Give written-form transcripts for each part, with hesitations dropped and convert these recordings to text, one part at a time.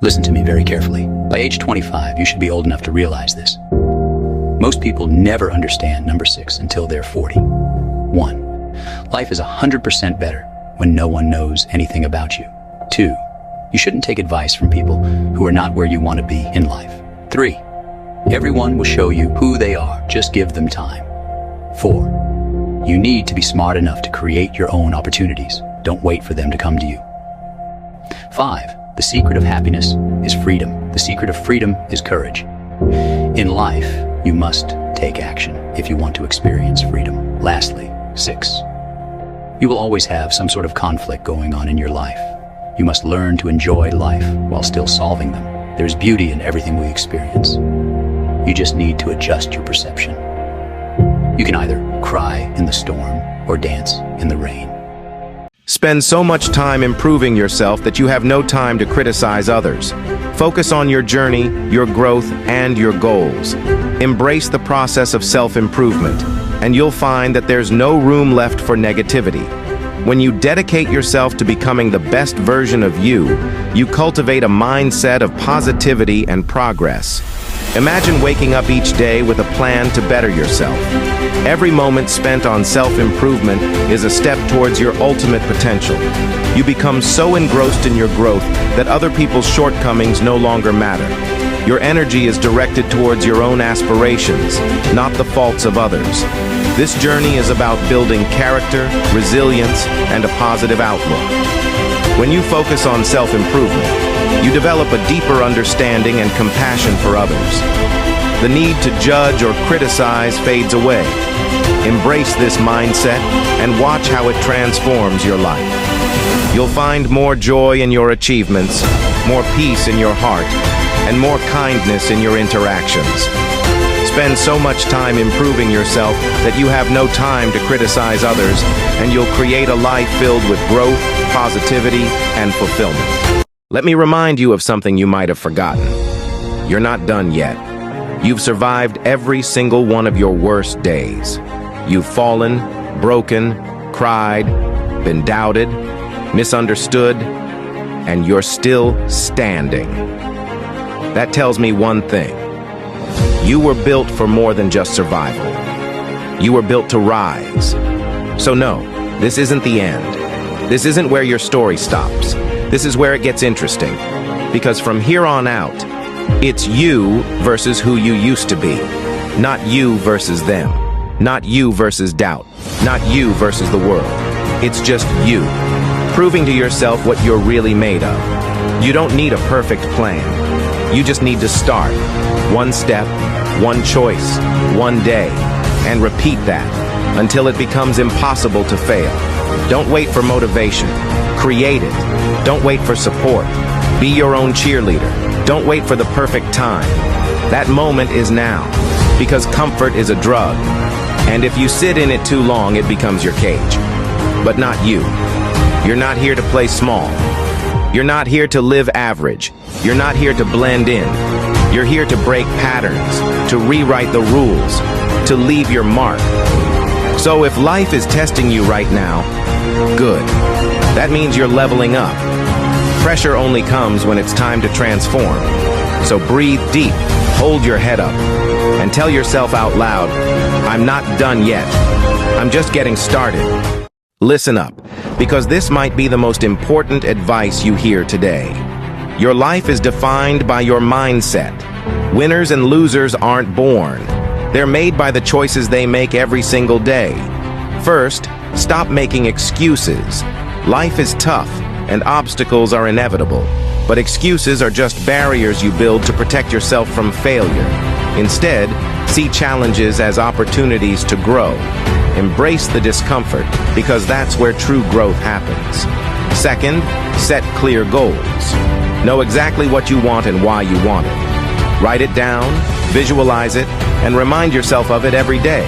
Listen to me very carefully. By age 25, you should be old enough to realize this. Most people never understand number 6 until they're 40. 1. Life is 100% better when no one knows anything about you. 2. You shouldn't take advice from people who are not where you want to be in life. 3. Everyone will show you who they are, just give them time. 4. You need to be smart enough to create your own opportunities. Don't wait for them to come to you. 5. The secret of happiness is freedom. The secret of freedom is courage. In life, you must take action if you want to experience freedom. Lastly, 6. You will always have some sort of conflict going on in your life. You must learn to enjoy life while still solving them. There's beauty in everything we experience. You just need to adjust your perception. You can either cry in the storm or dance in the rain. Spend so much time improving yourself that you have no time to criticize others. Focus on your journey, your growth, and your goals. Embrace the process of self-improvement, and you'll find that there's no room left for negativity. When you dedicate yourself to becoming the best version of you, you cultivate a mindset of positivity and progress. Imagine waking up each day with a plan to better yourself. Every moment spent on self-improvement is a step towards your ultimate potential. You become so engrossed in your growth that other people's shortcomings no longer matter. Your energy is directed towards your own aspirations, not the faults of others. This journey is about building character, resilience, and a positive outlook. When you focus on self-improvement, you develop a deeper understanding and compassion for others. The need to judge or criticize fades away. Embrace this mindset and watch how it transforms your life. You'll find more joy in your achievements, more peace in your heart, and more kindness in your interactions. Spend so much time improving yourself that you have no time to criticize others, and you'll create a life filled with growth, positivity, and fulfillment. Let me remind you of something you might have forgotten. You're not done yet. You've survived every single one of your worst days. You've fallen, broken, cried, been doubted, misunderstood, and you're still standing. That tells me one thing. You were built for more than just survival. You were built to rise. So no, this isn't the end. This isn't where your story stops. This is where it gets interesting. Because from here on out, it's you versus who you used to be. Not you versus them. Not you versus doubt. Not you versus the world. It's just you, proving to yourself what you're really made of. You don't need a perfect plan. You just need to start. One step, one choice, one day, and repeat that until it becomes impossible to fail. Don't wait for motivation. Create it. Don't wait for support. Be your own cheerleader. Don't wait for the perfect time. That moment is now, because comfort is a drug. And if you sit in it too long, it becomes your cage. But not you. You're not here to play small. You're not here to live average. You're not here to blend in. You're here to break patterns, to rewrite the rules, to leave your mark. So if life is testing you right now, good. That means you're leveling up. Pressure only comes when it's time to transform. So breathe deep, hold your head up, and tell yourself out loud, I'm not done yet. I'm just getting started. Listen up, because this might be the most important advice you hear today. Your life is defined by your mindset. Winners and losers aren't born. They're made by the choices they make every single day. First, stop making excuses. Life is tough, and obstacles are inevitable. But excuses are just barriers you build to protect yourself from failure. Instead, see challenges as opportunities to grow. Embrace the discomfort, because that's where true growth happens. Second, set clear goals. Know exactly what you want and why you want it. Write it down, visualize it, and remind yourself of it every day.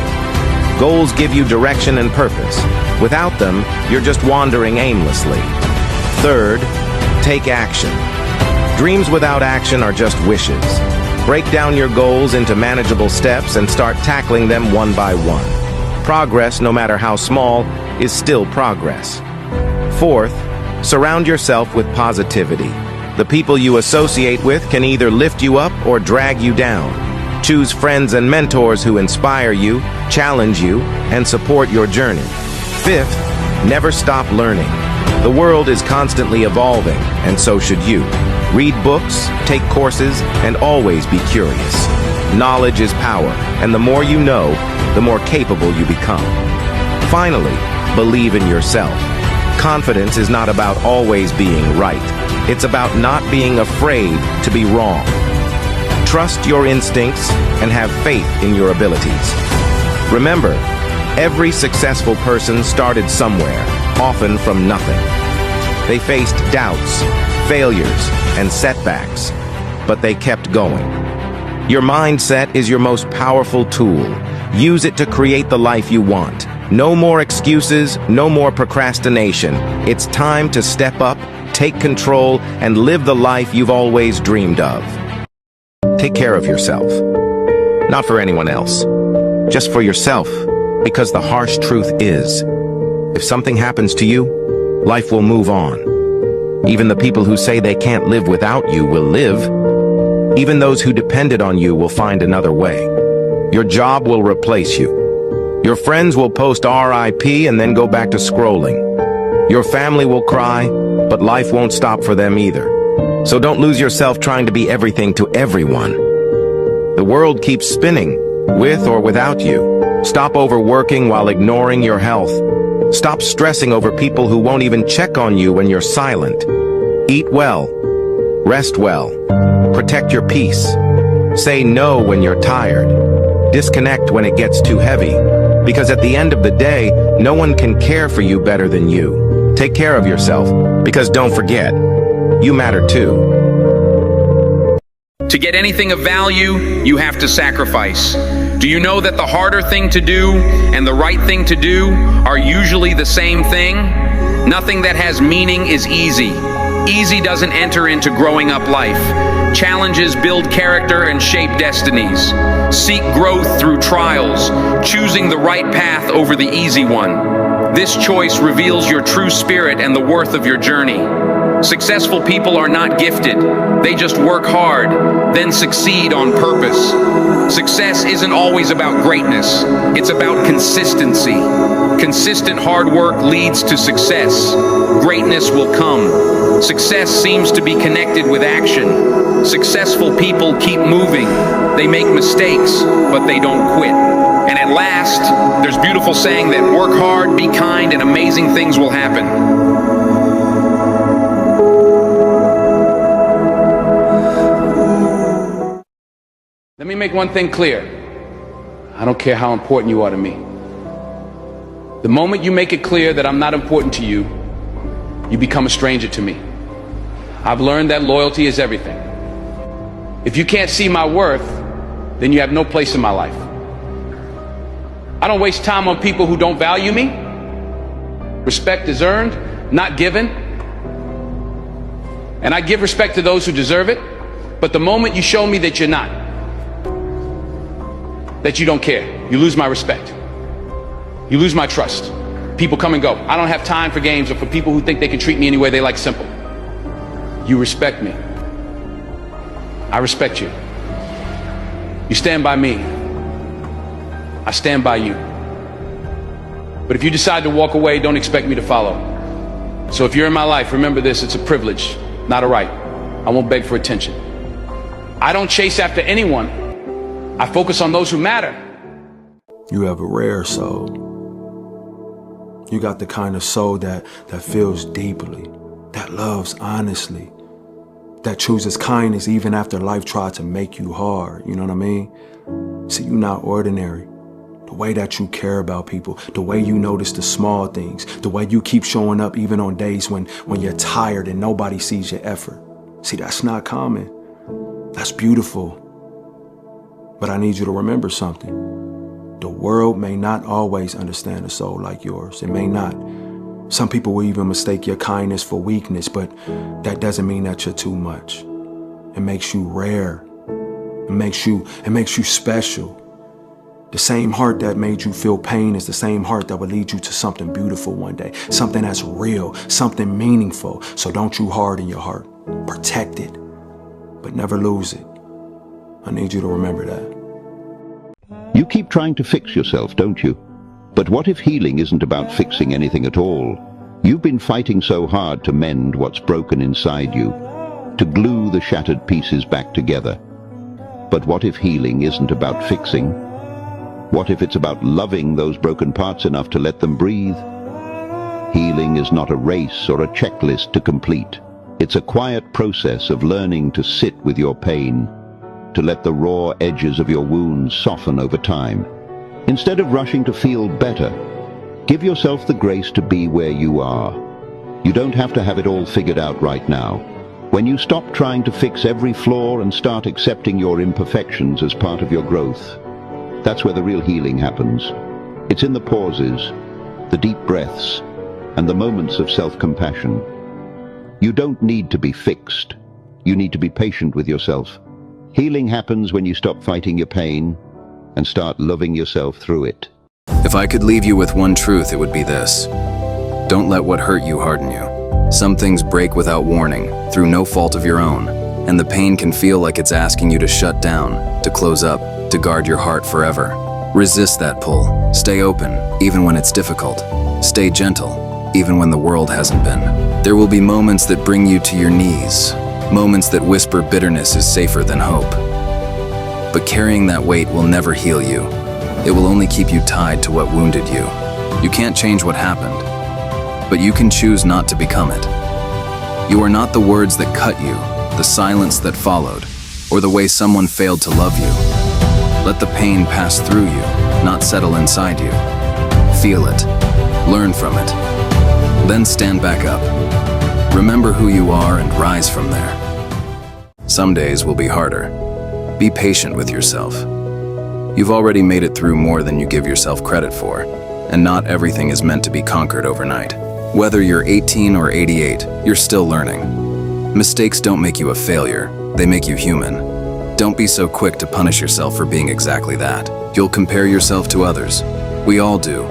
Goals give you direction and purpose. Without them, you're just wandering aimlessly. Third, take action. Dreams without action are just wishes. Break down your goals into manageable steps and start tackling them one by one. Progress, no matter how small, is still progress. Fourth, surround yourself with positivity. The people you associate with can either lift you up or drag you down. Choose friends and mentors who inspire you, challenge you, and support your journey. Fifth, never stop learning. The world is constantly evolving, and so should you. Read books, take courses, and always be curious. Knowledge is power, and the more you know, the more capable you become. Finally, believe in yourself. Confidence is not about always being right. It's about not being afraid to be wrong. Trust your instincts and have faith in your abilities. Remember, every successful person started somewhere, often from nothing. They faced doubts, failures, and setbacks, but they kept going. Your mindset is your most powerful tool. Use it to create the life you want. No more excuses, no more procrastination. It's time to step up, take control, and live the life you've always dreamed of. Take care of yourself. Not for anyone else. Just for yourself. Because the harsh truth is, if something happens to you, life will move on. Even the people who say they can't live without you will live. Even those who depended on you will find another way. Your job will replace you. Your friends will post RIP and then go back to scrolling. Your family will cry, but life won't stop for them either. So don't lose yourself trying to be everything to everyone. The world keeps spinning, with or without you. Stop overworking while ignoring your health. Stop stressing over people who won't even check on you when you're silent. Eat well. Rest well. Protect your peace. Say no when you're tired. Disconnect when it gets too heavy. Because at the end of the day, no one can care for you better than you. Take care of yourself, because don't forget, you matter too. To get anything of value, you have to sacrifice. Do you know that the harder thing to do and the right thing to do are usually the same thing? Nothing that has meaning is easy. Easy doesn't enter into growing up life. Challenges build character and shape destinies. Seek growth through trials, choosing the right path over the easy one. This choice reveals your true spirit and the worth of your journey. Successful people are not gifted. They just work hard, then succeed on purpose. Success isn't always about greatness. It's about consistency. Consistent hard work leads to success. Greatness will come. Success seems to be connected with action. Successful people keep moving. They make mistakes, but they don't quit. And at last, there's a beautiful saying that work hard, be kind, and amazing things will happen. Let me make one thing clear. I don't care how important you are to me. The moment you make it clear that I'm not important to you, you become a stranger to me. I've learned that loyalty is everything. If you can't see my worth, then you have no place in my life. I don't waste time on people who don't value me. Respect is earned, not given. And I give respect to those who deserve it. But the moment you show me that you're not, that you don't care, you lose my respect. You lose my trust. People come and go. I don't have time for games or for people who think they can treat me any way they like simple. You respect me. I respect you. You stand by me. I stand by you. But if you decide to walk away, don't expect me to follow. So if you're in my life, remember this, it's a privilege, not a right. I won't beg for attention. I don't chase after anyone. I focus on those who matter. You have a rare soul. You got the kind of soul that feels deeply, that loves honestly, that chooses kindness even after life tried to make you hard. You know what I mean? See, you're not ordinary. The way that you care about people, the way you notice the small things, the way you keep showing up even on days when you're tired and nobody sees your effort. See, that's not common. That's beautiful. But I need you to remember something. The world may not always understand a soul like yours. It may not. Some people will even mistake your kindness for weakness, but that doesn't mean that you're too much. It makes you rare. It makes you special. The same heart that made you feel pain is the same heart that will lead you to something beautiful one day, something that's real, something meaningful. So don't you harden your heart. protect it, but never lose it. I need you to remember that. You keep trying to fix yourself, don't you? But what if healing isn't about fixing anything at all? You've been fighting so hard to mend what's broken inside you, to glue the shattered pieces back together. But what if healing isn't about fixing? What if it's about loving those broken parts enough to let them breathe? Healing is not a race or a checklist to complete. It's a quiet process of learning to sit with your pain, to let the raw edges of your wounds soften over time. Instead of rushing to feel better, give yourself the grace to be where you are. You don't have to have it all figured out right now. When you stop trying to fix every flaw and start accepting your imperfections as part of your growth, that's where the real healing happens. It's in the pauses, the deep breaths, and the moments of self-compassion. You don't need to be fixed. You need to be patient with yourself. Healing happens when you stop fighting your pain and start loving yourself through it. If I could leave you with one truth, it would be this. Don't let what hurt you harden you. Some things break without warning, through no fault of your own, and the pain can feel like it's asking you to shut down, to close up, to guard your heart forever. Resist that pull. Stay open, even when it's difficult. Stay gentle, even when the world hasn't been. There will be moments that bring you to your knees, moments that whisper bitterness is safer than hope. But carrying that weight will never heal you. It will only keep you tied to what wounded you. You can't change what happened, but you can choose not to become it. You are not the words that cut you, the silence that followed, or the way someone failed to love you. Let the pain pass through you, not settle inside you. Feel it, learn from it, then stand back up. Remember who you are and rise from there. Some days will be harder. Be patient with yourself. You've already made it through more than you give yourself credit for, and not everything is meant to be conquered overnight. Whether you're 18 or 88, you're still learning. Mistakes don't make you a failure, they make you human. Don't be so quick to punish yourself for being exactly that. You'll compare yourself to others. We all do.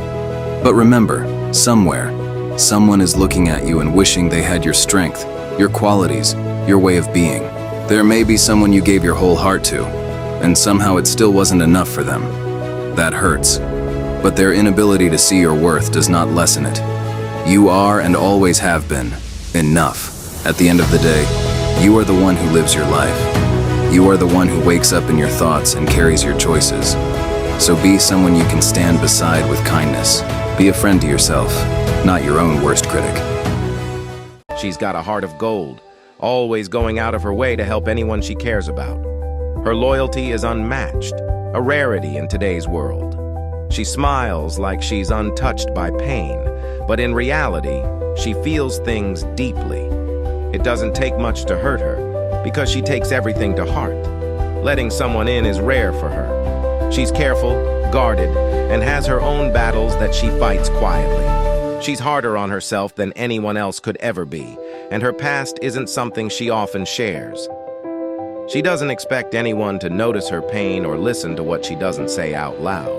But remember, somewhere, someone is looking at you and wishing they had your strength, your qualities, your way of being. There may be someone you gave your whole heart to, and somehow it still wasn't enough for them. That hurts. But their inability to see your worth does not lessen it. You are and always have been enough. At the end of the day, you are the one who lives your life. You are the one who wakes up in your thoughts and carries your choices. So be someone you can stand beside with kindness. Be a friend to yourself, not your own worst critic. She's got a heart of gold, always going out of her way to help anyone she cares about. Her loyalty is unmatched, a rarity in today's world. She smiles like she's untouched by pain, but in reality, she feels things deeply. It doesn't take much to hurt her, because she takes everything to heart. Letting someone in is rare for her. She's careful, guarded, and has her own battles that she fights quietly. She's harder on herself than anyone else could ever be, and her past isn't something she often shares. She doesn't expect anyone to notice her pain or listen to what she doesn't say out loud.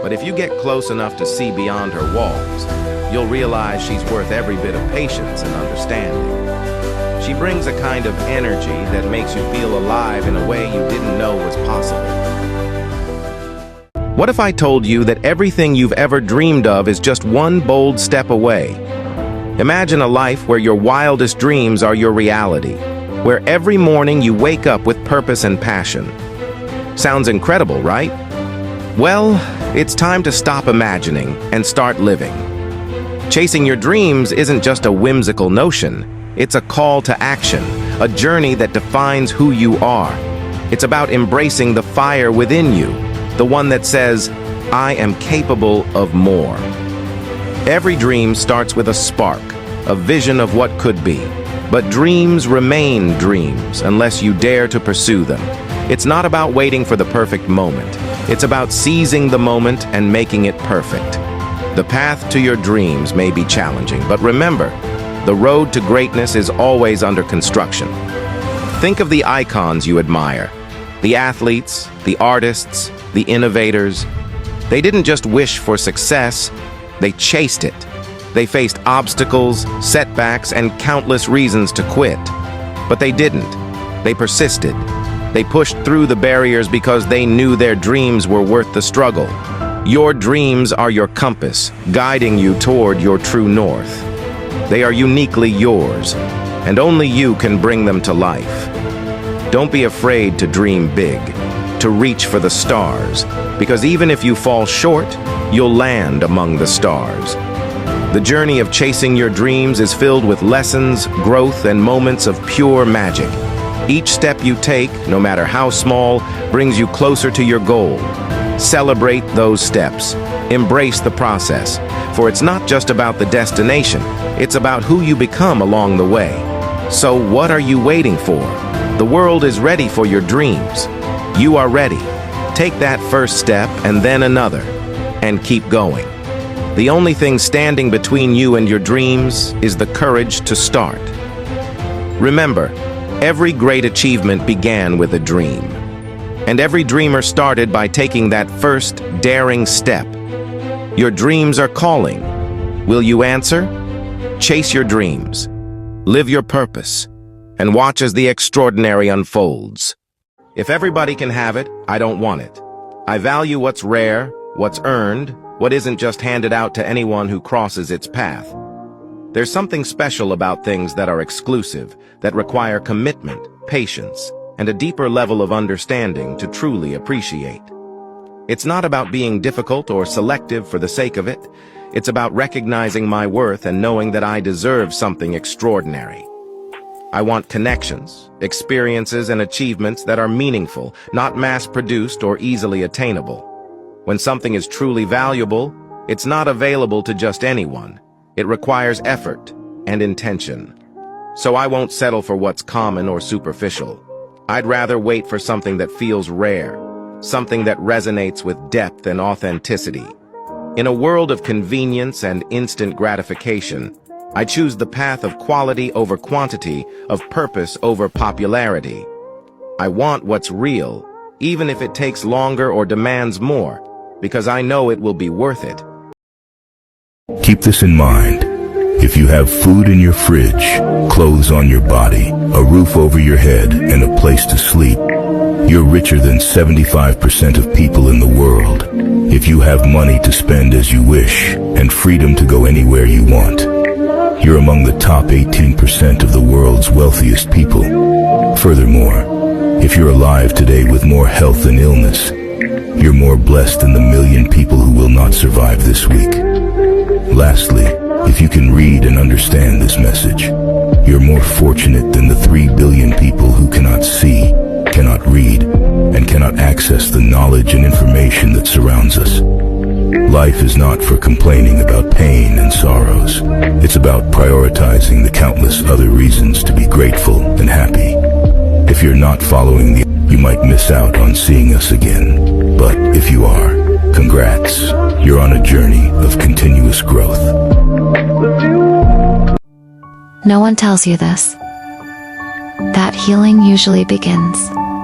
But if you get close enough to see beyond her walls, you'll realize she's worth every bit of patience and understanding. She brings a kind of energy that makes you feel alive in a way you didn't know was possible. What if I told you that everything you've ever dreamed of is just one bold step away? Imagine a life where your wildest dreams are your reality, where every morning you wake up with purpose and passion. Sounds incredible, right? Well, it's time to stop imagining and start living. Chasing your dreams isn't just a whimsical notion, it's a call to action, a journey that defines who you are. It's about embracing the fire within you, the one that says, I am capable of more. Every dream starts with a spark, a vision of what could be. But dreams remain dreams unless you dare to pursue them. It's not about waiting for the perfect moment. It's about seizing the moment and making it perfect. The path to your dreams may be challenging, but remember, the road to greatness is always under construction. Think of the icons you admire, the athletes, the artists, the innovators. They didn't just wish for success, they chased it. They faced obstacles, setbacks, and countless reasons to quit. But they didn't. They persisted. They pushed through the barriers because they knew their dreams were worth the struggle. Your dreams are your compass, guiding you toward your true north. They are uniquely yours, and only you can bring them to life. Don't be afraid to dream big, to reach for the stars, because even if you fall short, you'll land among the stars. The journey of chasing your dreams is filled with lessons, growth, and moments of pure magic. Each step you take, no matter how small, brings you closer to your goal. Celebrate those steps. Embrace the process, for it's not just about the destination, it's about who you become along the way. So what are you waiting for? The world is ready for your dreams. You are ready. Take that first step and then another, and keep going. The only thing standing between you and your dreams is the courage to start. Remember, every great achievement began with a dream. And every dreamer started by taking that first daring step. Your dreams are calling. Will you answer? Chase your dreams. Live your purpose. And watch as the extraordinary unfolds. If everybody can have it, I don't want it. I value what's rare, what's earned, what isn't just handed out to anyone who crosses its path. There's something special about things that are exclusive, that require commitment, patience, and a deeper level of understanding to truly appreciate. It's not about being difficult or selective for the sake of it. It's about recognizing my worth and knowing that I deserve something extraordinary. I want connections, experiences, and achievements that are meaningful, not mass-produced or easily attainable. When something is truly valuable, it's not available to just anyone. It requires effort and intention. So I won't settle for what's common or superficial. I'd rather wait for something that feels rare, something that resonates with depth and authenticity. In a world of convenience and instant gratification, I choose the path of quality over quantity, of purpose over popularity. I want what's real, even if it takes longer or demands more, because I know it will be worth it. Keep this in mind. If you have food in your fridge, clothes on your body, a roof over your head, and a place to sleep, you're richer than 75% of people in the world. If you have money to spend as you wish, and freedom to go anywhere you want, you're among the top 18% of the world's wealthiest people. Furthermore, if you're alive today with more health than illness, you're more blessed than the million people who will not survive this week. Lastly, if you can read and understand this message, you're more fortunate than the 3 billion people who cannot see, cannot read, and cannot access the knowledge and information that surrounds us. Life is not for complaining about pain and sorrows. It's about prioritizing the countless other reasons to be grateful and happy. If you're not following you might miss out on seeing us again. But if you are, congrats. You're on a journey of continuous growth. No one tells you this. That healing usually begins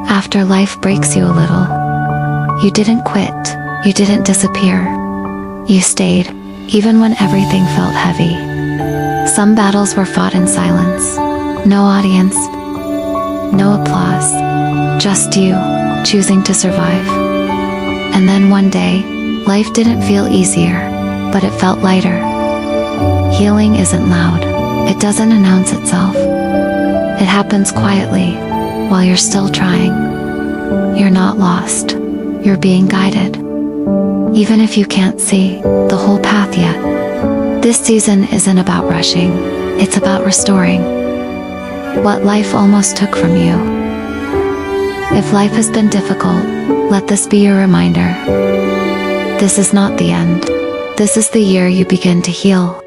after life breaks you a little. You didn't quit. You didn't disappear. You stayed, even when everything felt heavy. Some battles were fought in silence. No audience, no applause, just you, choosing to survive. And then one day, life didn't feel easier, but it felt lighter. Healing isn't loud. It doesn't announce itself. It happens quietly, while you're still trying. You're not lost. You're being guided. Even if you can't see the whole path yet. This season isn't about rushing. It's about restoring what life almost took from you. If life has been difficult, let this be your reminder. This is not the end. This is the year you begin to heal.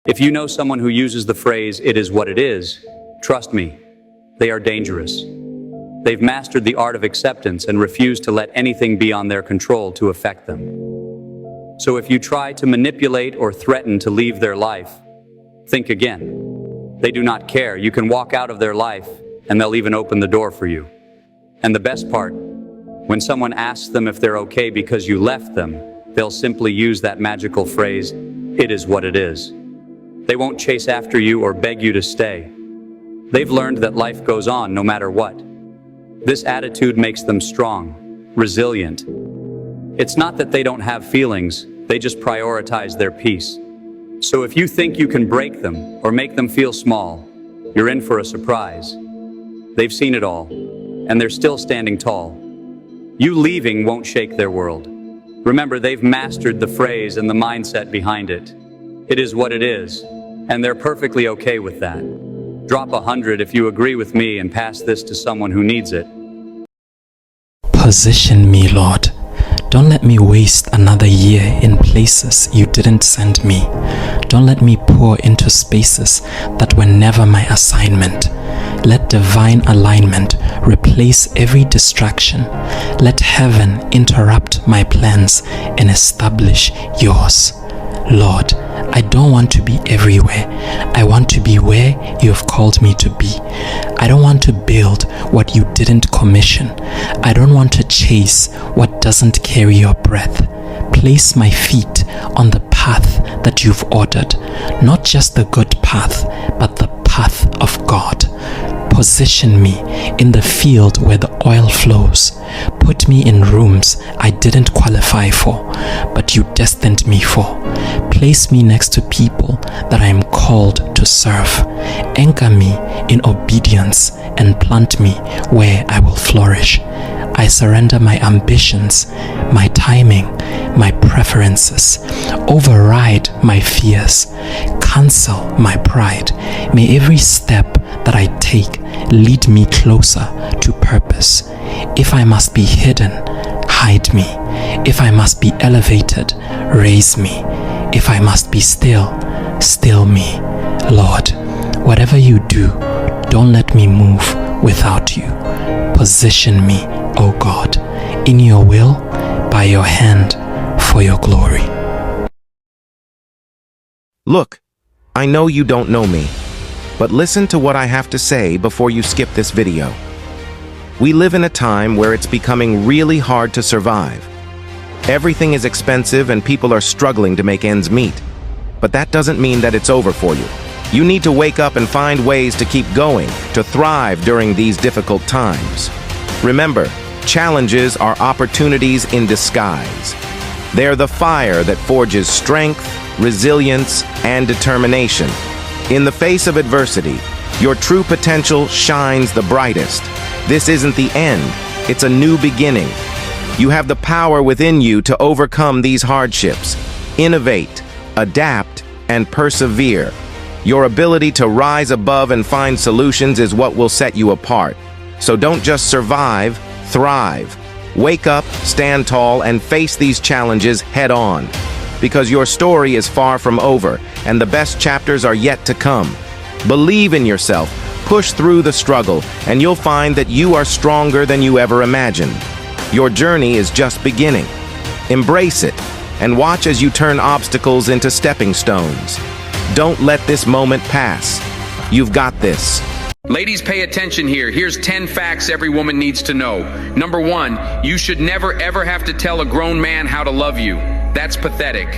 If you know someone who uses the phrase, "it is what it is," trust me, they are dangerous. They've mastered the art of acceptance and refuse to let anything beyond their control to affect them. So if you try to manipulate or threaten to leave their life, think again. They do not care. You can walk out of their life, and they'll even open the door for you. And the best part, when someone asks them if they're okay because you left them, they'll simply use that magical phrase, "it is what it is." They won't chase after you or beg you to stay. They've learned that life goes on no matter what. This attitude makes them strong, resilient. It's not that they don't have feelings, they just prioritize their peace. So if you think you can break them or make them feel small, you're in for a surprise. They've seen it all, and they're still standing tall. You leaving won't shake their world. Remember, they've mastered the phrase and the mindset behind it. It is what it is, and they're perfectly okay with that. Drop 100 if you agree with me and pass this to someone who needs it. Position me, Lord. Don't let me waste another year in places you didn't send me. Don't let me pour into spaces that were never my assignment. Let divine alignment replace every distraction. Let heaven interrupt my plans and establish yours. Lord, I don't want to be everywhere. I want to be where you have called me to be. I don't want to build what you didn't commission. I don't want to chase what doesn't carry your breath. Place my feet on the path that you've ordered, not just the good path, but the path of God. Position me in the field where the oil flows. Put me in rooms I didn't qualify for, but you destined me for. Place me next to people that I am called to serve. Anchor me in obedience and plant me where I will flourish. I surrender my ambitions, my timing, my preferences. Override my fears. Cancel my pride. May every step that I take lead me closer to purpose. If I must be hidden, hide me. If I must be elevated, raise me. If I must be still, still me. Lord, whatever you do, don't let me move without you. Position me, O God, in your will, by your hand, for your glory. Look, I know you don't know me, but listen to what I have to say before you skip this video. We live in a time where it's becoming really hard to survive. Everything is expensive and people are struggling to make ends meet. But that doesn't mean that it's over for you. You need to wake up and find ways to keep going, to thrive during these difficult times. Remember, challenges are opportunities in disguise. They're the fire that forges strength, resilience, and determination. In the face of adversity, your true potential shines the brightest. This isn't the end, it's a new beginning. You have the power within you to overcome these hardships. Innovate, adapt, and persevere. Your ability to rise above and find solutions is what will set you apart. So don't just survive, thrive. Wake up, stand tall, and face these challenges head on. Because your story is far from over, and the best chapters are yet to come. Believe in yourself, push through the struggle, and you'll find that you are stronger than you ever imagined. Your journey is just beginning. Embrace it, and watch as you turn obstacles into stepping stones. Don't let this moment pass. You've got this. Ladies, pay attention here. Here's 10 facts every woman needs to know. Number 1, you should never ever have to tell a grown man how to love you. That's pathetic.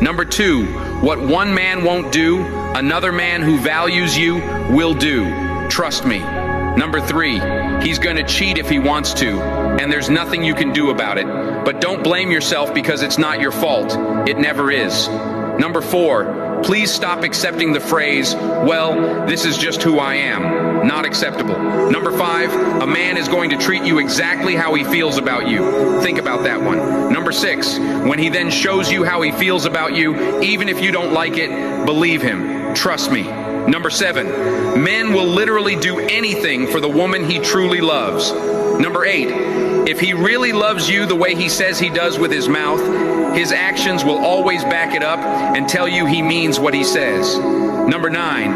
Number 2, what one man won't do, another man who values you will do. Trust me. Number 3, he's gonna cheat if he wants to, and there's nothing you can do about it. But don't blame yourself because it's not your fault. It never is. Number 4, please stop accepting the phrase, well, this is just who I am. Not acceptable. Number 5, a man is going to treat you exactly how he feels about you. Think about that one. Number 6, when he then shows you how he feels about you, even if you don't like it, believe him. Trust me. Number 7, men will literally do anything for the woman he truly loves. Number 8, if he really loves you the way he says he does with his mouth, his actions will always back it up and tell you he means what he says. Number 9,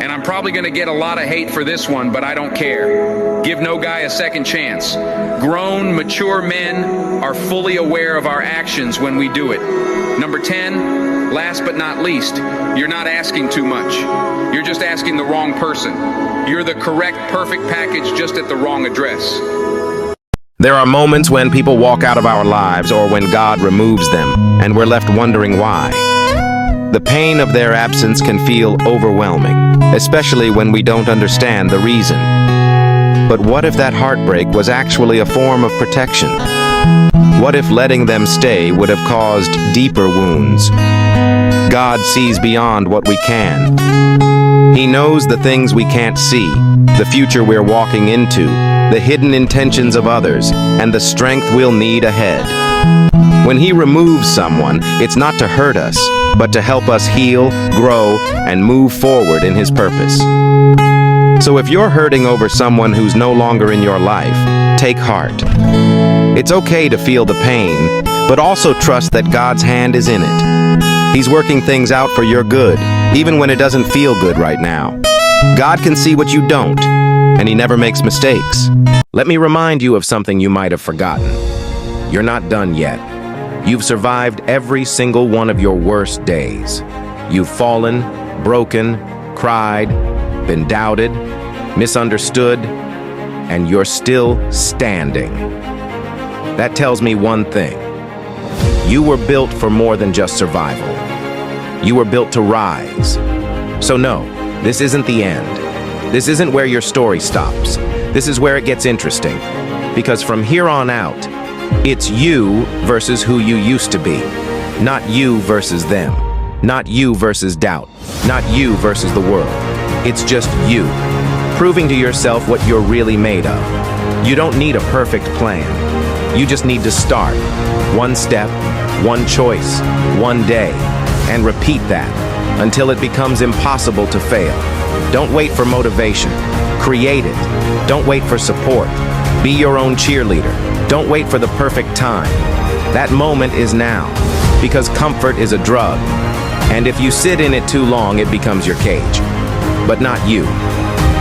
and I'm probably going to get a lot of hate for this one, but I don't care. Give no guy a second chance. Grown, mature men are fully aware of our actions when we do it. Number 10, last but not least, you're not asking too much. You're just asking the wrong person. You're the correct, perfect package, just at the wrong address. There are moments when people walk out of our lives or when God removes them, and we're left wondering why. The pain of their absence can feel overwhelming, especially when we don't understand the reason. But what if that heartbreak was actually a form of protection? What if letting them stay would have caused deeper wounds? God sees beyond what we can. He knows the things we can't see, the future we're walking into, the hidden intentions of others, and the strength we'll need ahead. When He removes someone, it's not to hurt us, but to help us heal, grow, and move forward in His purpose. So if you're hurting over someone who's no longer in your life, take heart. It's okay to feel the pain, but also trust that God's hand is in it. He's working things out for your good, even when it doesn't feel good right now. God can see what you don't, and He never makes mistakes. Let me remind you of something you might have forgotten. You're not done yet. You've survived every single one of your worst days. You've fallen, broken, cried, been doubted, misunderstood, and you're still standing. That tells me one thing. You were built for more than just survival. You were built to rise. So no, this isn't the end. This isn't where your story stops. This is where it gets interesting. Because from here on out, it's you versus who you used to be. Not you versus them. Not you versus doubt. Not you versus the world. It's just you, proving to yourself what you're really made of. You don't need a perfect plan. You just need to start. One step, one choice, one day, and repeat that until it becomes impossible to fail. Don't wait for motivation. Create it. Don't wait for support. Be your own cheerleader. Don't wait for the perfect time. That moment is now, because comfort is a drug. And if you sit in it too long, it becomes your cage. But not you.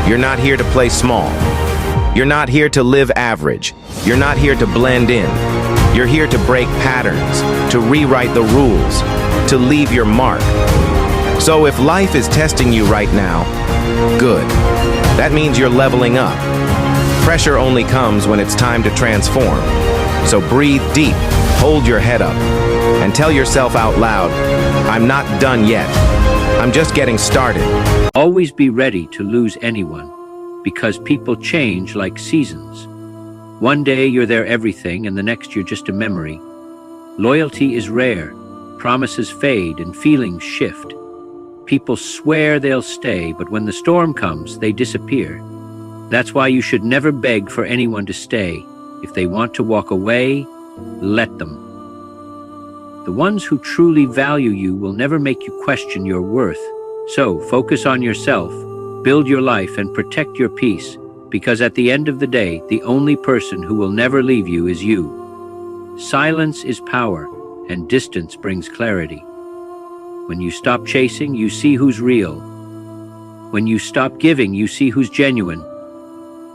You're not here to play small. You're not here to live average. You're not here to blend in. You're here to break patterns, to rewrite the rules, to leave your mark. So if life is testing you right now, good. That means you're leveling up. Pressure only comes when it's time to transform. So breathe deep, hold your head up, and tell yourself out loud, I'm not done yet. I'm just getting started. Always be ready to lose anyone, because people change like seasons. One day you're their everything, and the next you're just a memory. Loyalty is rare, promises fade, and feelings shift. People swear they'll stay, but when the storm comes, they disappear. That's why you should never beg for anyone to stay. If they want to walk away, let them. The ones who truly value you will never make you question your worth. So focus on yourself, build your life, and protect your peace, because at the end of the day, the only person who will never leave you is you. Silence is power, and distance brings clarity. When you stop chasing, you see who's real. When you stop giving, you see who's genuine.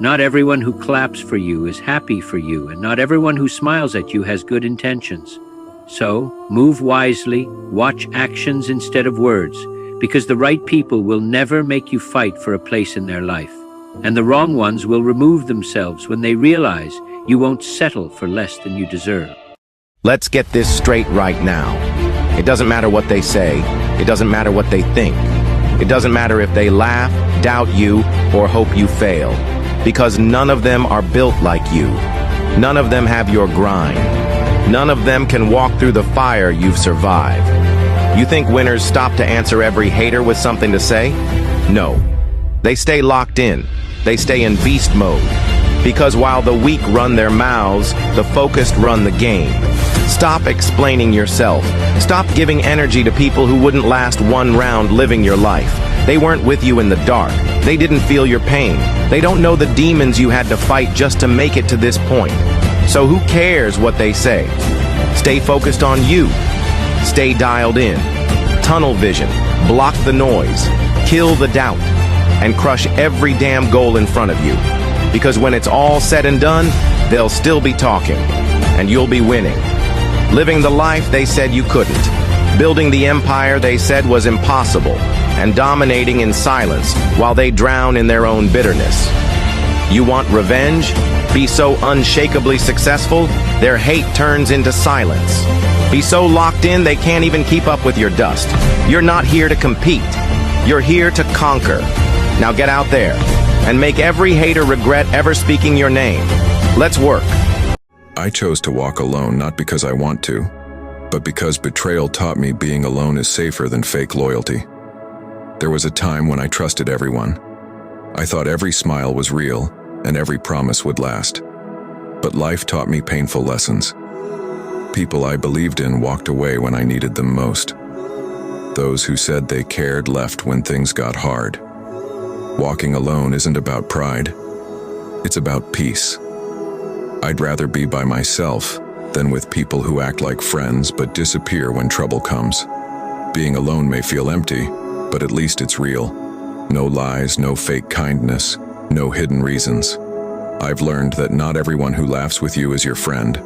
Not everyone who claps for you is happy for you, and not everyone who smiles at you has good intentions. So, move wisely, watch actions instead of words, because the right people will never make you fight for a place in their life, and the wrong ones will remove themselves when they realize you won't settle for less than you deserve. Let's get this straight right now. It doesn't matter what they say. It doesn't matter what they think. It doesn't matter if they laugh, doubt you, or hope you fail. Because none of them are built like you. None of them have your grind. None of them can walk through the fire you've survived. You think winners stop to answer every hater with something to say? No. They stay locked in. They stay in beast mode. Because while the weak run their mouths, the focused run the game. Stop explaining yourself. Stop giving energy to people who wouldn't last one round living your life. They weren't with you in the dark. They didn't feel your pain. They don't know the demons you had to fight just to make it to this point. So who cares what they say? Stay focused on you. Stay dialed in. Tunnel vision. Block the noise. Kill the doubt. And crush every damn goal in front of you. Because when it's all said and done, they'll still be talking. And you'll be winning. Living the life they said you couldn't. Building the empire they said was impossible. And dominating in silence while they drown in their own bitterness. You want revenge? Be so unshakably successful, their hate turns into silence. Be so locked in they can't even keep up with your dust. You're not here to compete. You're here to conquer. Now get out there and make every hater regret ever speaking your name. Let's work. I chose to walk alone not because I want to, but because betrayal taught me being alone is safer than fake loyalty. There was a time when I trusted everyone. I thought every smile was real and every promise would last. But life taught me painful lessons. People I believed in walked away when I needed them most. Those who said they cared left when things got hard. Walking alone isn't about pride. It's about peace. I'd rather be by myself than with people who act like friends but disappear when trouble comes. Being alone may feel empty, but at least it's real. No lies, no fake kindness, no hidden reasons. I've learned that not everyone who laughs with you is your friend.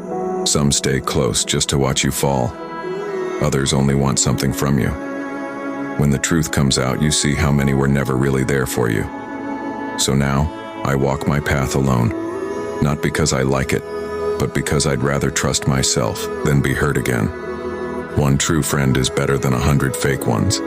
Some stay close just to watch you fall. Others only want something from you. When the truth comes out, you see how many were never really there for you. So now, I walk my path alone. Not because I like it, but because I'd rather trust myself than be hurt again. One true friend is better than 100 fake ones.